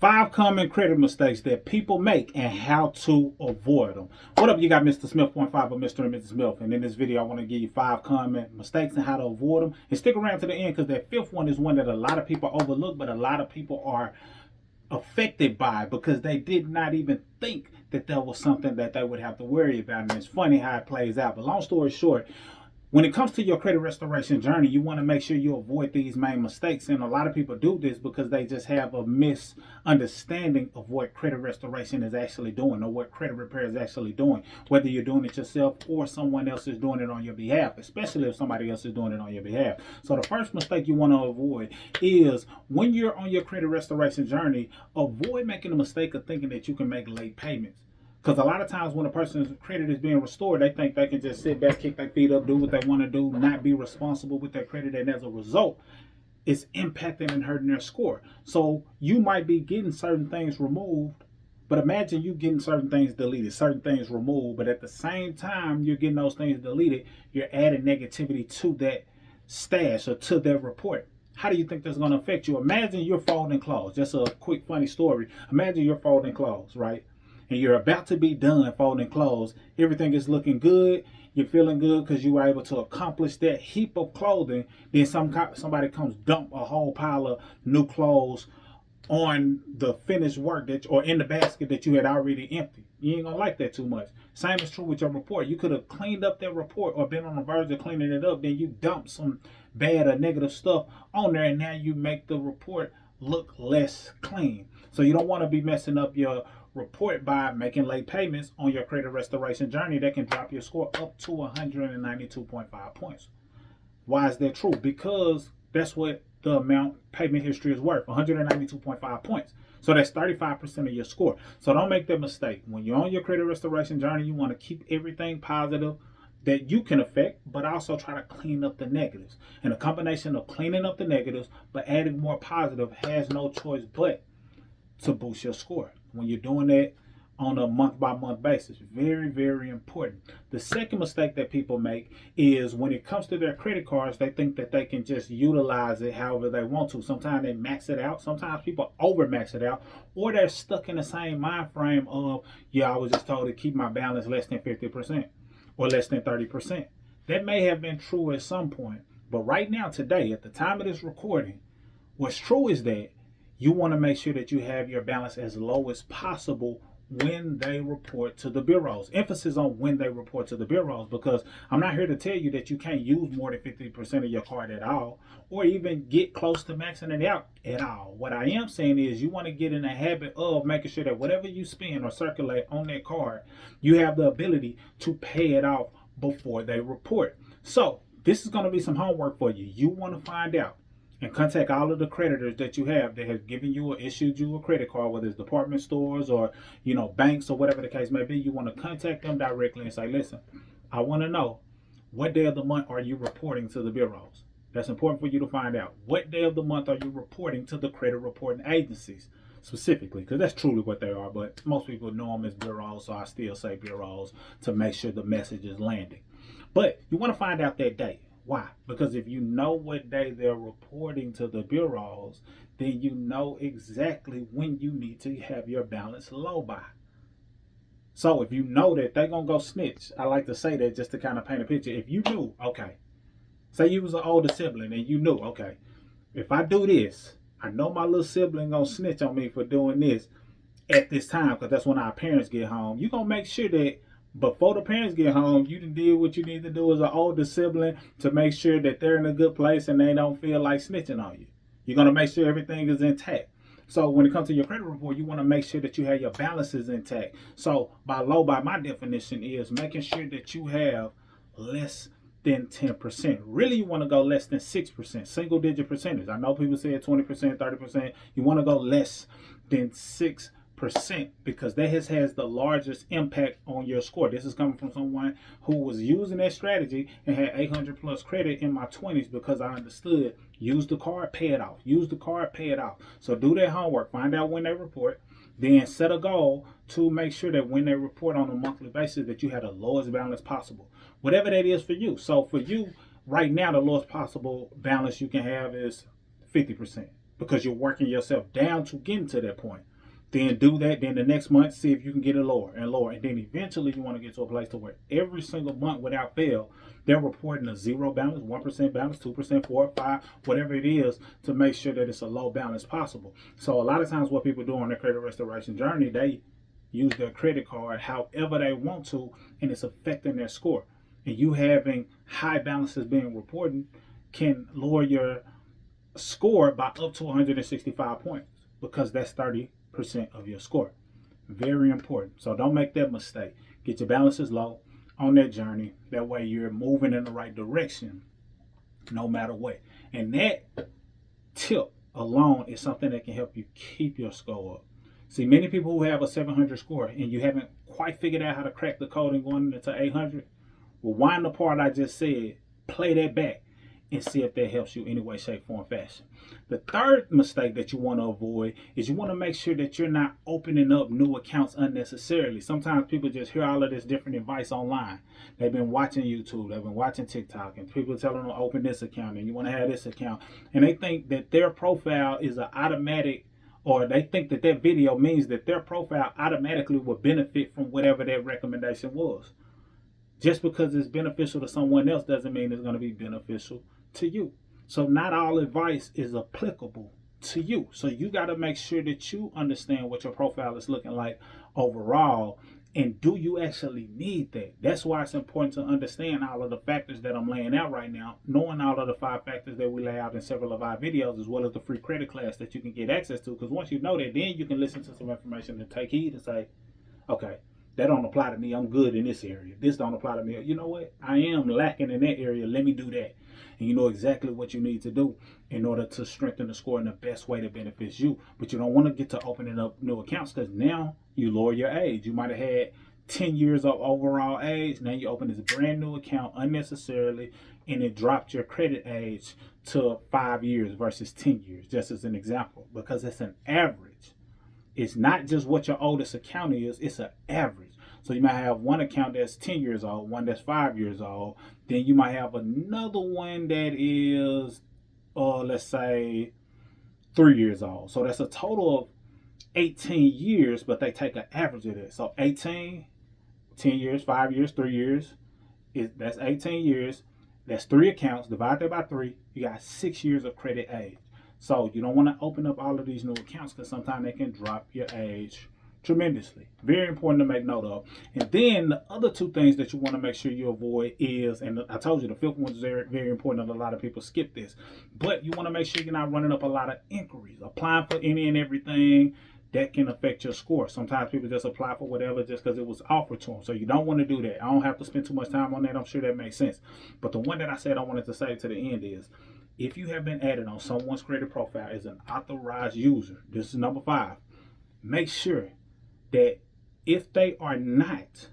5 common credit mistakes that people make and how to avoid them. What up, you got Mr. Smith, point 5 of Mr. and Mrs. Smith. And in this video, I want to give you 5 common mistakes and how to avoid them. And stick around to the end because that fifth one is one that a lot of people overlook, but a lot of people are affected by because they did not even think that that was something that they would have to worry about. And it's funny how it plays out. But long story short, when it comes to your credit restoration journey, you want to make sure you avoid these main mistakes. And a lot of people do this because they just have a misunderstanding of what credit restoration is actually doing or what credit repair is actually doing, whether you're doing it yourself or someone else is doing it on your behalf, especially if somebody else is doing it on your behalf. So the first mistake you want to avoid is when you're on your credit restoration journey, avoid making the mistake of thinking that you can make late payments. Because a lot of times when a person's credit is being restored, they think they can just sit back, kick their feet up, do what they want to do, not be responsible with their credit. And as a result, it's impacting and hurting their score. So you might be getting certain things removed, but imagine you getting certain things deleted, certain things removed. But at the same time, you're getting those things deleted, you're adding negativity to that stash or to their report. How do you think that's going to affect you? Imagine you're folding clothes. Just a quick funny story. Imagine you're folding clothes, right? And you're about to be done folding clothes. Everything is looking good. You're feeling good because you were able to accomplish that heap of clothing. Then somebody comes dump a whole pile of new clothes on the finished work that or in the basket that you had already emptied. You ain't gonna like that too much. Same is true with your report. You could have cleaned up that report or been on the verge of cleaning it up. Then you dump some bad or negative stuff on there, and now you make the report look less clean. So you don't want to be messing up your report by making late payments on your credit restoration journey that can drop your score up to 192.5 points. Why is that true? Because that's what the amount payment history is worth, 192.5 points. So that's 35% of your score. So don't make that mistake. When you're on your credit restoration journey, you want to keep everything positive that you can affect, but also try to clean up the negatives. And a combination of cleaning up the negatives but adding more positive has no choice but to boost your score. When you're doing that on a month by month basis, very, very important. The second mistake that people make is when it comes to their credit cards, they think that they can just utilize it however they want to. Sometimes they max it out. Sometimes people over max it out, or they're stuck in the same mind frame of, yeah, I was just told to keep my balance less than 50% or less than 30%. That may have been true at some point, but right now, today, at the time of this recording, what's true is that you want to make sure that you have your balance as low as possible when they report to the bureaus. Emphasis on when they report to the bureaus, because I'm not here to tell you that you can't use more than 50% of your card at all, or even get close to maxing it out at all. What I am saying is you want to get in the habit of making sure that whatever you spend or circulate on that card, you have the ability to pay it off before they report. So this is going to be some homework for you. You want to find out and contact all of the creditors that you have that have given you or issued you a credit card, whether it's department stores or banks or whatever the case may be. You want to contact them directly and say, listen, I want to know what day of the month are you reporting to the bureaus. That's important for you to find out. What day of the month are you reporting to the credit reporting agencies specifically? Because that's truly what they are, but most people know them as bureaus, so I still say bureaus to make sure the message is landing. But you want to find out that day. Why? Because if you know what day they're reporting to the bureaus, then you know exactly when you need to have your balance low by. So if you know that they're going to go snitch, I like to say that just to kind of paint a picture. If you knew, okay, say you was an older sibling and you knew, okay, if I do this, I know my little sibling going to snitch on me for doing this at this time, because that's when our parents get home. You're going to make sure that before the parents get home, you done did what you need to do as an older sibling to make sure that they're in a good place and they don't feel like snitching on you. You're going to make sure everything is intact. So when it comes to your credit report, you want to make sure that you have your balances intact. So by my definition, is making sure that you have less than 10%. Really, you want to go less than 6%, single digit percentage. I know people say 20%, 30%. You want to go less than 6%, because that has the largest impact on your score. This is coming from someone who was using that strategy and had 800 plus credit in my 20s, because I understood use the card, pay it off. Use the card, pay it off. So do that homework. Find out when they report. Then set a goal to make sure that when they report on a monthly basis that you have the lowest balance possible. Whatever that is for you. So for you, right now, the lowest possible balance you can have is 50%, because you're working yourself down to getting to that point. Then do that. Then the next month, see if you can get it lower and lower. And then eventually you want to get to a place to where every single month without fail, they're reporting a zero balance, 1% balance, 2%, 4, 5, whatever it is, to make sure that it's a low balance possible. So a lot of times what people do on their credit restoration journey, they use their credit card however they want to, and it's affecting their score. And you having high balances being reported can lower your score by up to 165 points, because that's 30% of your score. Very important. So don't make that mistake. Get your balances low on that journey. That way you're moving in the right direction no matter what. And that tip alone is something that can help you keep your score up. See, many people who have a 700 score and you haven't quite figured out how to crack the code and going into 800, rewind the part I just said, play that back, and see if that helps you any way, shape, form, fashion. The third mistake that you want to avoid is you want to make sure that you're not opening up new accounts unnecessarily. Sometimes people just hear all of this different advice online. They've been watching YouTube, they've been watching TikTok, and people tell them to open this account and you want to have this account. And they think that their profile is an automatic, or they think that that video means that their profile automatically will benefit from whatever that recommendation was. Just because it's beneficial to someone else doesn't mean it's going to be beneficial to you. So not all advice is applicable to you. So you got to make sure that you understand what your profile is looking like overall, and do you actually need that? That's why it's important to understand all of the factors that I'm laying out right now, knowing all of the 5 factors that we lay out in several of our videos, as well as the free credit class that you can get access to. Because once you know that, then you can listen to some information and take heed and say, okay, that don't apply to me. I'm good in this area. This don't apply to me. You know what? I am lacking in that area. Let me do that. And you know exactly what you need to do in order to strengthen the score in the best way that benefits you. But you don't want to get to opening up new accounts, because now you lower your age. You might have had 10 years of overall age. Now you open this brand new account unnecessarily, and it dropped your credit age to 5 years versus 10 years, just as an example, because it's an average. It's not just what your oldest account is, it's an average. So you might have one account that's 10 years old, one that's 5 years old. Then you might have another one that is, let's say, 3 years old. So that's a total of 18 years, but they take an average of that. So 18, 10 years, 5 years, 3 years, that's 18 years. That's 3 accounts. Divide that by 3. You got 6 years of credit age. So you don't want to open up all of these new accounts, because sometimes they can drop your age tremendously. Very important to make note of. And then the other 2 things that you want to make sure you avoid is, and I told you the 5th one is very, very important, and a lot of people skip this, but you want to make sure you're not running up a lot of inquiries, applying for any and everything that can affect your score. Sometimes people just apply for whatever just because it was offered to them. So you don't want to do that. I don't have to spend too much time on that. I'm sure that makes sense. But the one that I said I wanted to say to the end is, if you have been added on someone's credit profile as an authorized user, this is number 5, make sure that if they are not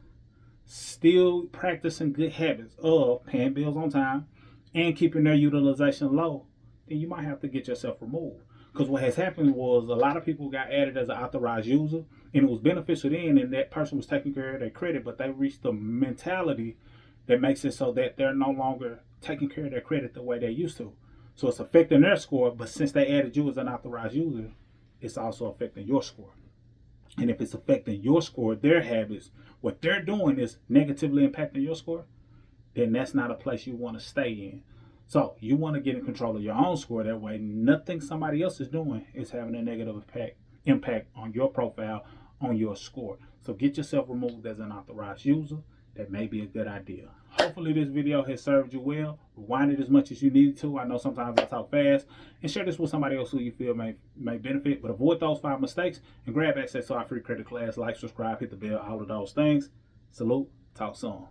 still practicing good habits of paying bills on time and keeping their utilization low, then you might have to get yourself removed. Because what has happened was a lot of people got added as an authorized user, and it was beneficial then, and that person was taking care of their credit, but they reached the mentality that makes it so that they're no longer taking care of their credit the way they used to. So it's affecting their score, but since they added you as an authorized user, it's also affecting your score. And if it's affecting your score, their habits, what they're doing is negatively impacting your score, then that's not a place you want to stay in. So you want to get in control of your own score. That way, nothing somebody else is doing is having a negative impact on your profile, on your score. So get yourself removed as an authorized user. That may be a good idea. Hopefully this video has served you well. Rewind it as much as you need to. I know sometimes I talk fast. And share this with somebody else who you feel may benefit. But avoid those 5 mistakes and grab access to our free credit class. Like, subscribe, hit the bell, all of those things. Salute. Talk soon.